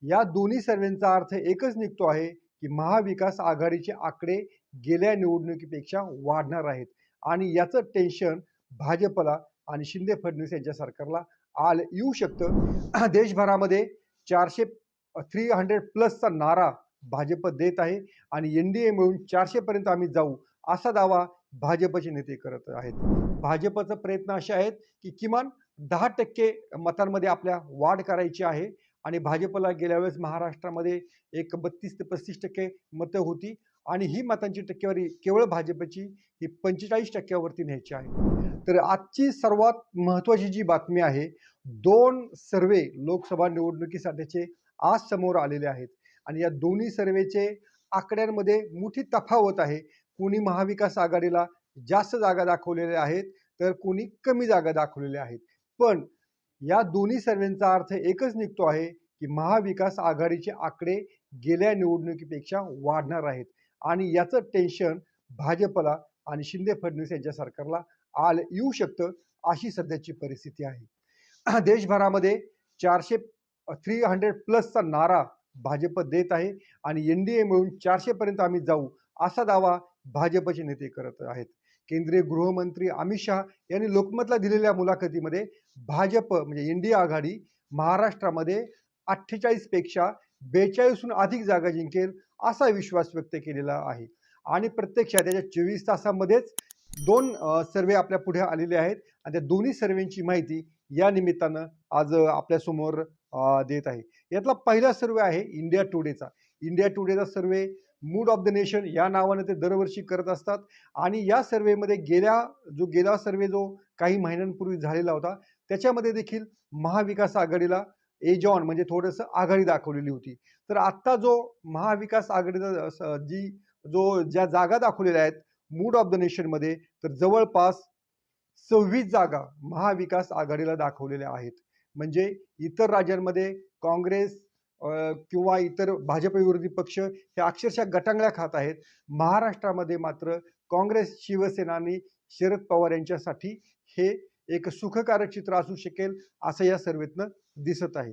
या दोन्ही सर्व्हेचा अर्थ एकच निघतो आहे की महाविकास आघाडीचे आकडे गेल्या निवडणुकीपेक्षा वाढणार आहेत आणि याचं टेन्शन भाजपला आणि शिंदे फडणवीस यांच्या सरकारला येऊ शकतं। देशभरामध्ये 300 प्लसचा नारा भाजप देत आहे आणि एनडीए मिळून 400 पर्यंत आम्ही जाऊ असा दावा भाजपचे नेते करत आहेत। भाजपचा प्रयत्न असे आहेत की किमान 10% मतांमध्ये आपल्या वाढ करायची आहे आणि भाजपला गेल्या वेळेस महाराष्ट्रामध्ये एक 32 ते 35% मतं होती आणि ही मतांची टक्केवारी केवळ भाजपची ही 45% न्यायची आहे। तर आजची सर्वात महत्त्वाची जी बातमी आहे, 2 सर्वे लोकसभा निवडणुकीसाठीचे आज समोर आलेले आहेत आणि या दोन्ही सर्वेचे आकड्यांमध्ये मोठी तफावत आहे। कोणी महाविकास आघाडीला जास्त जागा दाखवलेल्या आहेत तर कोणी कमी जागा दाखवलेल्या आहेत, पण या दोन्ही सर्व्हेचा अर्थ एकच निघतो आहे की महाविकास आघाडीचे आकडे गेल्या निवडणुकीपेक्षा वाढणार आहेत आणि याचं टेन्शन भाजपला आणि शिंदे फडणवीस यांच्या सरकारला येऊ शकतं, अशी सध्याची परिस्थिती आहे। देशभरामध्ये 300 प्लसचा नारा भाजप देत आहे आणि एनडीए मिळून 400 पर्यंत आम्ही जाऊ असा दावा भाजपचे नेते करत आहेत। केंद्रीय गृहमंत्री अमित शहा यांनी लोकमतला दिलेल्या मुलाखतीमध्ये भाजप म्हणजे एनडीए आघाडी महाराष्ट्रामध्ये 48 पेक्षा 42हून अधिक जागा जिंकेल असा विश्वास व्यक्त केलेला आहे आणि प्रत्यक्षात त्याच्या 24 तासामध्येच 2 सर्वे आपल्या पुढे आलेले आहेत आणि त्या दोन्ही सर्वेची माहिती या निमित्तानं आज आपल्या समोर देत आहे। यातला पहिला सर्वे आहे इंडिया टुडेचा। इंडिया टुडेचा survey mood of the nation या नावाने ते दरवर्षी करत असतात आणि या सर्वेमध्ये गेला सर्वे जो काही महिन्यांपूर्वी झालेला होता त्याच्यामध्ये देखील महाविकास आघाडीला एज ऑन म्हणजे थोडंसं आघाडी दाखवलेली होती। तर आत्ता जो महाविकास आघाडीचा ज्या जागा दाखवलेल्या आहेत मूड ऑफ द नेशन मध्ये, तर जवळपास 26 जागा महाविकास आघाडीला दाखवलेल्या आहेत। म्हणजे इतर राज्यांमध्ये काँग्रेस किंवा इतर भाजप विरोधी पक्ष हे अक्षरशः गटांगळ्या खात आहेत। महाराष्ट्रामध्ये मात्र काँग्रेस, शिवसेना आणि शरद पवार यांच्यासाठी हे एक सुखकारक चित्र असू शकेल असं या सर्वेतनं दिसत आहे।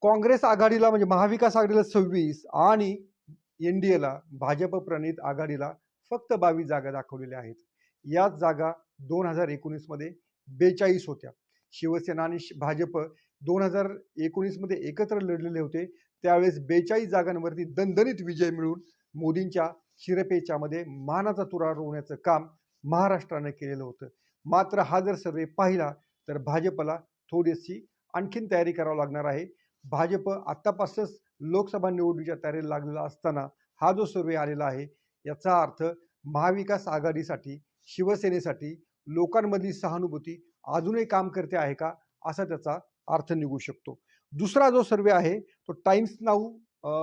काँग्रेस आघाडीला म्हणजे महाविकास आघाडीला 26 आणि एनडीएला भाजप प्रणित आघाडीला फक्त 22 जागा दाखवलेल्या आहेत। याच जागा 2019 मध्ये 42 होत्या। शिवसेना आणि भाजप 2019 मध्ये एकत्र लढलेले होते, त्यावेळेस 42 जागांवरती दणदणीत विजय मिळवून मोदींच्या शिरपेचामध्ये मानाचा तुरा रोवण्याचं काम महाराष्ट्राने केलेलं होतं। मात्र हा जर सर्वे पाहिला तर भाजपला थोडीशी आणखीन तयारी करावी लागणार आहे। भाजप आत्तापासूनच लोकसभा निवडणुकीच्या तयारीला लागलेला असताना हा जो सर्वे आलेला आहे याचा अर्थ महाविकास आघाडीसाठी, शिवसेनेसाठी लोकांमधली सहानुभूती अजूनही काम करते आहे का असा त्याचा अर्थ निघू शकतो। दुसरा जो सर्वे आहे तो टाइम्स नाऊ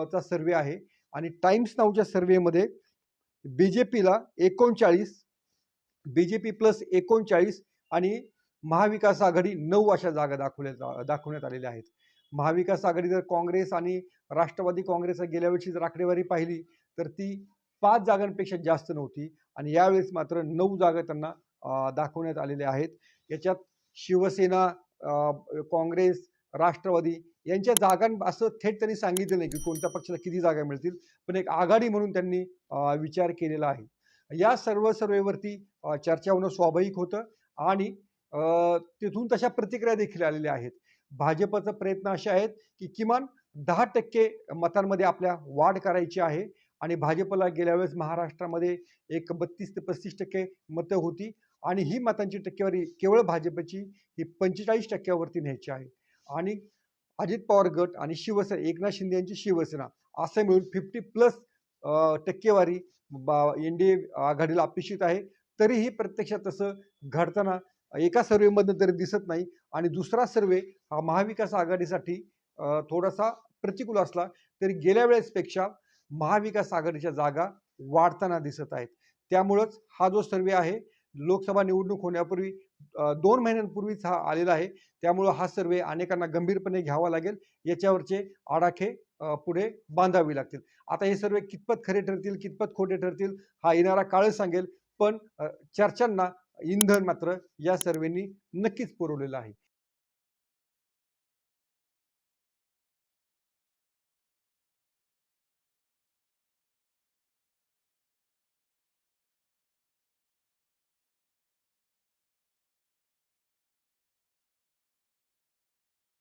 चा सर्वे आहे आणि टाइम्स नाऊच्या सर्वेमध्ये बीजेपीला 39, बीजेपी प्लस 39 आणि महाविकास आघाडी 9 अशा जागा दाखवण्यात आलेल्या आहेत। महाविकास आघाडी जर काँग्रेस आणि राष्ट्रवादी काँग्रेसचा गेल्या वर्षी जर आकडेवारी पाहिली तर ती 5 जागांपेक्षा जास्त नव्हती आणि यावेळेस मात्र 9 जागा त्यांना दाखवण्यात आलेल्या आहेत। याच्यात शिवसेना, काँग्रेस, राष्ट्रवादी यांच्या जागां असं थेट त्यांनी सांगितलं नाही की कोणत्या पक्षाला किती जागा मिळतील, पण एक आघाडी म्हणून त्यांनी विचार केलेला आहे। या सर्व सर्वेवरती चर्चा होणं स्वाभाविक होतं आणि तिथून तशा प्रतिक्रिया देखील आलेल्या आहेत। भाजपचा प्रयत्न असे आहेत की किमान 10% मतांमध्ये आपल्या वाढ करायची आहे आणि भाजपला गेल्या वेळेस महाराष्ट्रामध्ये एक 32 ते 35% मतं होती आणि ही मतांची टक्केवारी केवळ भाजपची ही 45% न्यायची आहे आणि अजित पवार गट आणि शिवसेना, एकनाथ शिंदे यांची शिवसेना असं मिळून 50+ टक्केवारी एनडीए आघाडीला अपेक्षित आहे। तरीही प्रत्यक्षात तसं घडताना एका सर्वेमध्ये तरी दिसत नाही आणि दुसरा सर्वे हा महाविकास आघाडीसाठी थोडासा प्रतिकूल असला तरी गेल्या वेळेसपेक्षा महाविकास आघाडीच्या जागा वाढताना दिसत आहेत। त्यामुळेच हा जो सर्वे आहे लोकसभा निवडणूक होण्यापूर्वी 2 महिन्यांपूर्वीच हा आलेला आहे। त्यामुळे हा सर्वे अनेकांना गंभीरपणे घ्यावा लागेल, याच्यावरचे आडाखे पुढे बांधावे लागतील। आता हे सर्वे कितपत खरे ठरतील, कितपत खोटे ठरतील हा येणारा काळ सांगेल, पण चर्चांना इंधन मात्र या सर्वेनी नक्कीच पुरवलेलं आहे।